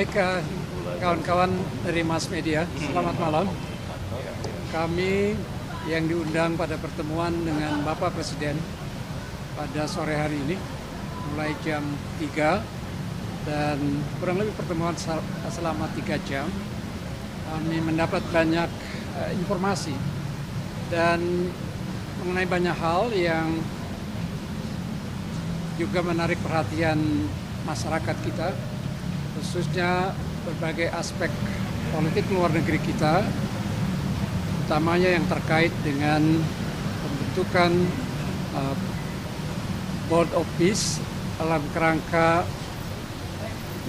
Baik, kawan-kawan dari mass media, selamat malam. Kami yang diundang pada pertemuan dengan Bapak Presiden pada sore hari ini, mulai jam 3 dan kurang lebih pertemuan selama 3 jam. Kami mendapat banyak informasi dan mengenai banyak hal yang juga menarik perhatian masyarakat kita, khususnya berbagai aspek politik luar negeri kita, utamanya yang terkait dengan pembentukan Board of Peace dalam kerangka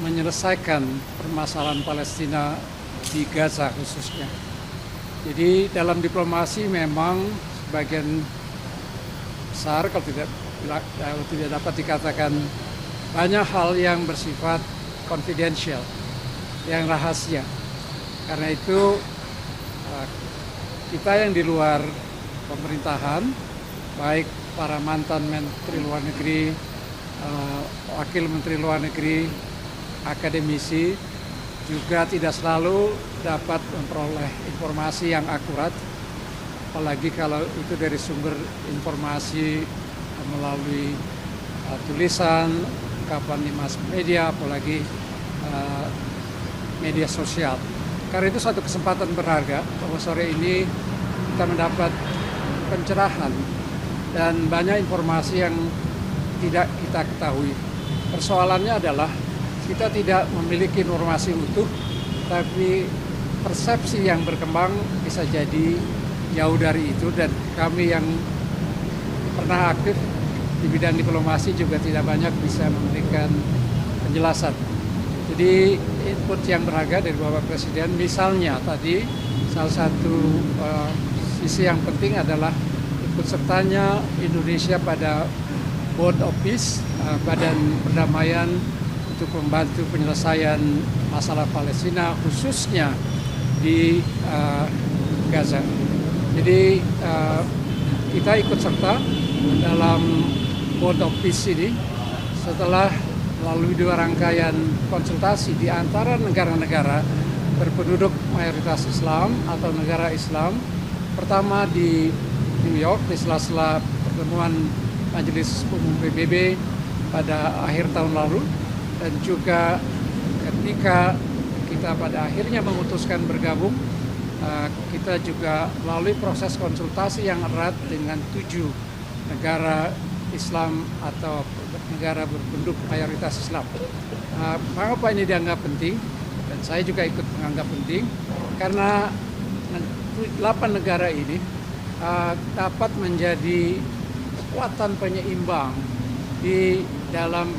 menyelesaikan permasalahan Palestina di Gaza khususnya. Jadi dalam diplomasi memang sebagian besar, kalau tidak dapat dikatakan, banyak hal yang bersifat confidential, yang rahasia. Karena itu kita yang di luar pemerintahan, baik para mantan menteri luar negeri, wakil menteri luar negeri, akademisi, juga tidak selalu dapat memperoleh informasi yang akurat, apalagi kalau itu dari sumber informasi melalui tulisan, ungkapan di mass media, apalagi media sosial. Karena itu satu kesempatan berharga bahwa sore ini kita mendapat pencerahan dan banyak informasi yang tidak kita ketahui. Persoalannya adalah kita tidak memiliki informasi utuh, tapi persepsi yang berkembang bisa jadi jauh dari itu, dan kami yang pernah aktif di bidang diplomasi juga tidak banyak bisa memberikan penjelasan. Jadi input yang berharga dari Bapak Presiden, misalnya tadi salah satu sisi yang penting adalah ikut sertanya Indonesia pada Board of Peace, Badan Perdamaian untuk membantu penyelesaian masalah Palestina khususnya di Gaza. Jadi kita ikut serta dalam Board of Peace ini setelah melalui 2 rangkaian konsultasi di antara negara-negara berpenduduk mayoritas Islam atau negara Islam. Pertama di New York di sela-sela pertemuan Majelis Umum PBB pada akhir tahun lalu, dan juga ketika kita pada akhirnya memutuskan bergabung, kita juga melalui proses konsultasi yang erat dengan 7 negara Islam atau negara berpenduduk mayoritas Islam. Mengapa ini dianggap penting? Dan saya juga ikut menganggap penting karena 8 negara ini dapat menjadi kekuatan penyeimbang di dalam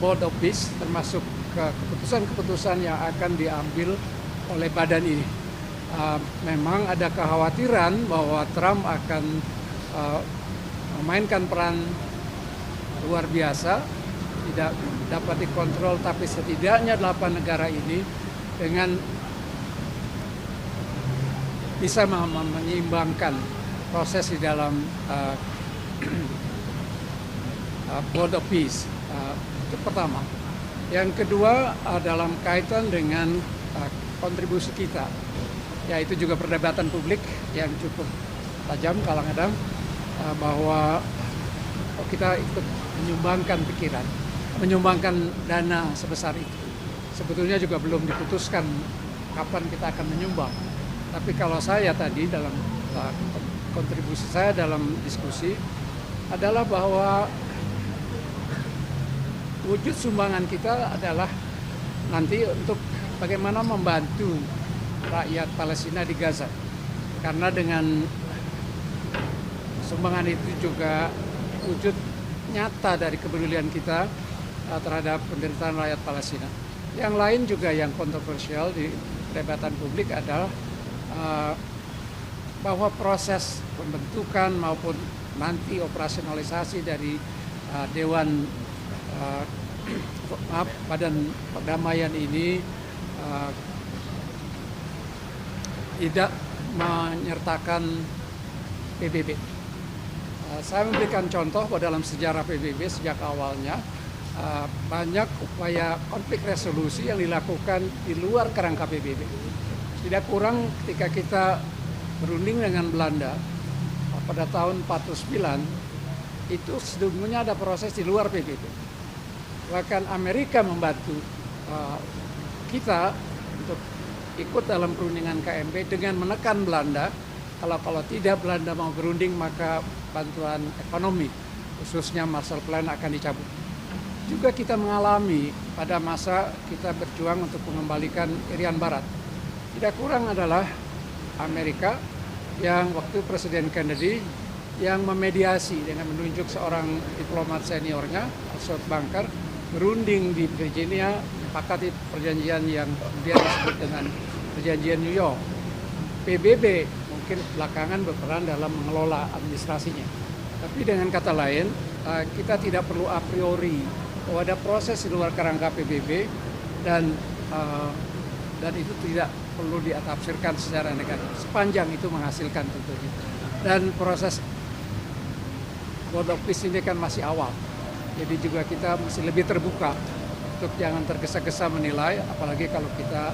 Board of Peace, termasuk keputusan-keputusan yang akan diambil oleh badan ini. Memang ada kekhawatiran bahwa Trump akan memainkan peran luar biasa, tidak dapat dikontrol, tapi setidaknya 8 negara ini dengan bisa menyeimbangkan proses di dalam Board of Peace. Itu pertama. Yang kedua dalam kaitan dengan kontribusi kita, yaitu juga perdebatan publik yang cukup tajam kadang-kadang, bahwa kita ikut menyumbangkan pikiran, menyumbangkan dana sebesar itu. Sebetulnya juga belum diputuskan kapan kita akan menyumbang. Tapi kalau saya tadi dalam kontribusi saya dalam diskusi adalah bahwa wujud sumbangan kita adalah nanti untuk bagaimana membantu rakyat Palestina di Gaza. Karena dengan sumbangan itu juga wujud nyata dari kepedulian kita terhadap penderitaan rakyat Palestina. Yang lain juga yang kontroversial di perdebatan publik adalah bahwa proses pembentukan maupun nanti operasionalisasi dari Dewan Badan Perdamaian ini tidak menyertakan PBB. Saya memberikan contoh bahwa dalam sejarah PBB sejak awalnya banyak upaya konflik resolusi yang dilakukan di luar kerangka PBB. Tidak kurang ketika kita berunding dengan Belanda pada tahun 49, itu sebelumnya ada proses di luar PBB. Bahkan Amerika membantu kita untuk ikut dalam perundingan KMP dengan menekan Belanda. Kalau tidak Belanda mau berunding, maka bantuan ekonomi khususnya Marshall Plan akan dicabut. Juga kita mengalami pada masa kita berjuang untuk mengembalikan Irian Barat. Tidak kurang adalah Amerika yang waktu Presiden Kennedy yang memediasi dengan menunjuk seorang diplomat seniornya, Alstott Bunker, berunding di Virginia, sepakati perjanjian yang kemudian disebut dengan Perjanjian New York. PBB mungkin belakangan berperan dalam mengelola administrasinya. Tapi dengan kata lain, kita tidak perlu a priori bahwa ada proses di luar kerangka PBB dan itu tidak perlu ditafsirkan secara negatif sepanjang itu menghasilkan tentunya. Dan proses Board of Peace ini kan masih awal, jadi juga kita masih lebih terbuka untuk jangan tergesa-gesa menilai, apalagi kalau kita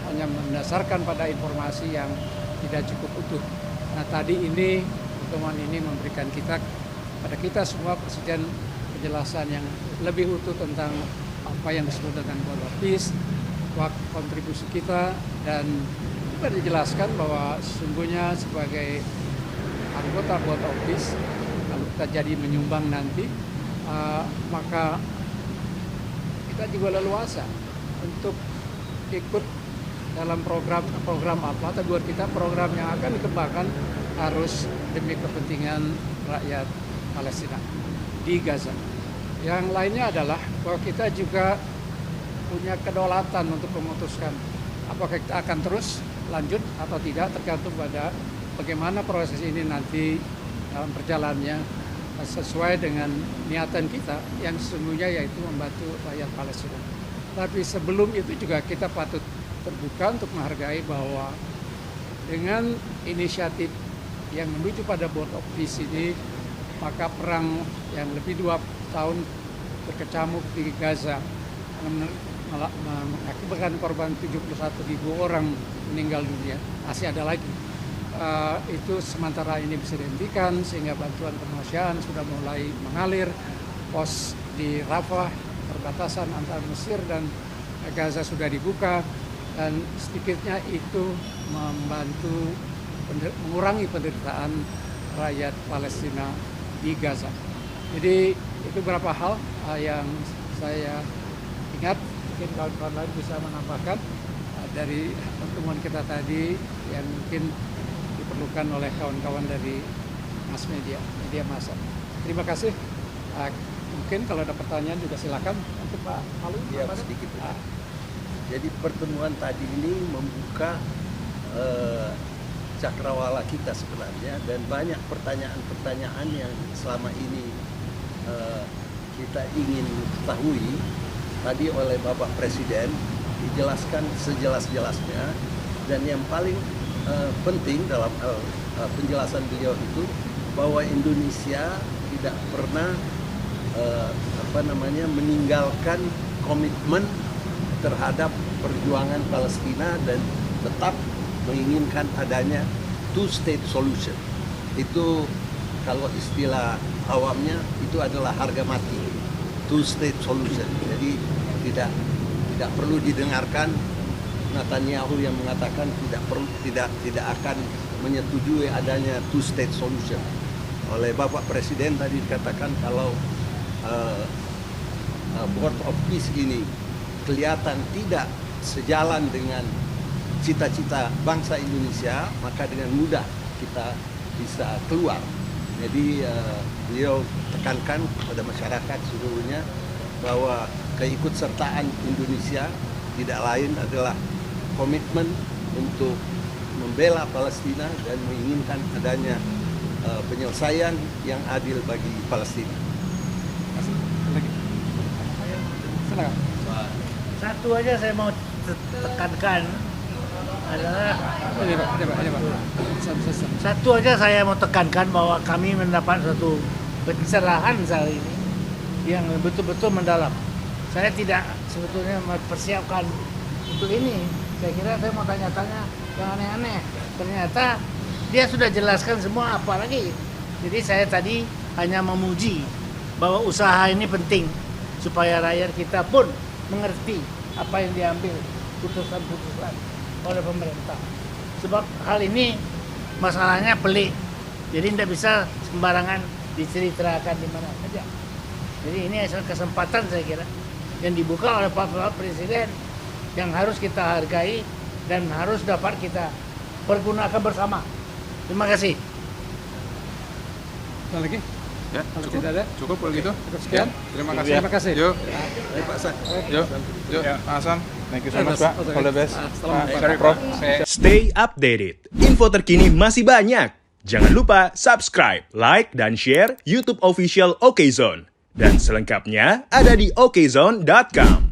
hanya mendasarkan pada informasi yang tidak cukup utuh. Nah, tadi ini pertemuan ini memberikan pada kita semua Presiden penjelasan yang lebih utuh tentang apa yang disebut dengan Board of Peace, kontribusi kita, dan juga dijelaskan bahwa sesungguhnya sebagai anggota Board of Peace, kalau kita jadi menyumbang nanti, maka kita juga leluasa untuk ikut dalam program apa, tapi buat kita program yang akan dikembangkan harus demi kepentingan rakyat Palestina di Gaza. Yang lainnya adalah bahwa kita juga punya kedaulatan untuk memutuskan apakah kita akan terus lanjut atau tidak, tergantung pada bagaimana proses ini nanti dalam perjalanannya sesuai dengan niatan kita yang sesungguhnya yaitu membantu rakyat Palestina. Tapi sebelum itu juga kita patut terbuka untuk menghargai bahwa dengan inisiatif yang menuju pada Board of Peace ini, maka perang yang lebih 2 tahun berkecamuk di Gaza mengakibatkan korban 71.000 orang meninggal dunia, masih ada lagi. Itu sementara ini bisa dihentikan sehingga bantuan kemanusiaan sudah mulai mengalir. Pos di Rafah, perbatasan antara Mesir dan Gaza sudah dibuka, dan sedikitnya itu membantu mengurangi penderitaan rakyat Palestina di Gaza. Jadi itu beberapa hal yang saya ingat, mungkin kawan-kawan lain bisa menambahkan dari pertemuan kita tadi yang mungkin diperlukan oleh kawan-kawan dari mass media massa. Terima kasih. Mungkin kalau ada pertanyaan juga silakan untuk Pak Palu. Ya, sedikit. Jadi pertemuan tadi ini membuka cakrawala kita sebenarnya, dan banyak pertanyaan-pertanyaan yang selama ini kita ingin ketahui tadi oleh Bapak Presiden dijelaskan sejelas-jelasnya, dan yang paling penting dalam penjelasan beliau itu bahwa Indonesia tidak pernah meninggalkan komitmen terhadap perjuangan Palestina dan tetap menginginkan adanya two-state solution. Itu kalau istilah awamnya itu adalah harga mati, two-state solution. Jadi tidak perlu didengarkan Netanyahu yang mengatakan tidak akan menyetujui adanya two-state solution. Oleh Bapak Presiden tadi dikatakan kalau Board of Peace ini kelihatan tidak sejalan dengan cita-cita bangsa Indonesia, maka dengan mudah kita bisa keluar. Jadi beliau tekankan kepada masyarakat seluruhnya bahwa keikutsertaan Indonesia tidak lain adalah komitmen untuk membela Palestina dan menginginkan adanya penyelesaian yang adil bagi Palestina. Satu aja saya mau tekankan adalah bahwa kami mendapat suatu pencerahan saat ini yang betul-betul mendalam. Saya tidak sebetulnya mempersiapkan untuk ini. Saya kira saya mau tanya-tanya yang aneh-aneh. Ternyata dia sudah jelaskan semua, apa lagi. Jadi saya tadi hanya memuji bahwa usaha ini penting supaya rakyat kita pun mengerti apa yang diambil putusan-putusan oleh pemerintah. Sebab hal ini masalahnya pelik. Jadi tidak bisa sembarangan diceritakan di mana saja. Jadi ini adalah kesempatan saya kira yang dibuka oleh Pak Presiden yang harus kita hargai dan harus dapat kita pergunakan bersama. Terima kasih. Ada lagi? Ya, Kalau cukup. tidak ada? Cukup kalau gitu. Cukup sekian. Terima kasih. Terima kasih. Yuk, Pak Hasan. yuk, Pak Hasan. Thank you so much, Best. Pak. All the best. Selamat. Sorry, Prof. Stay updated. Info terkini masih banyak. Jangan lupa subscribe, like, dan share YouTube official OKZone. Dan selengkapnya ada di okezone.com.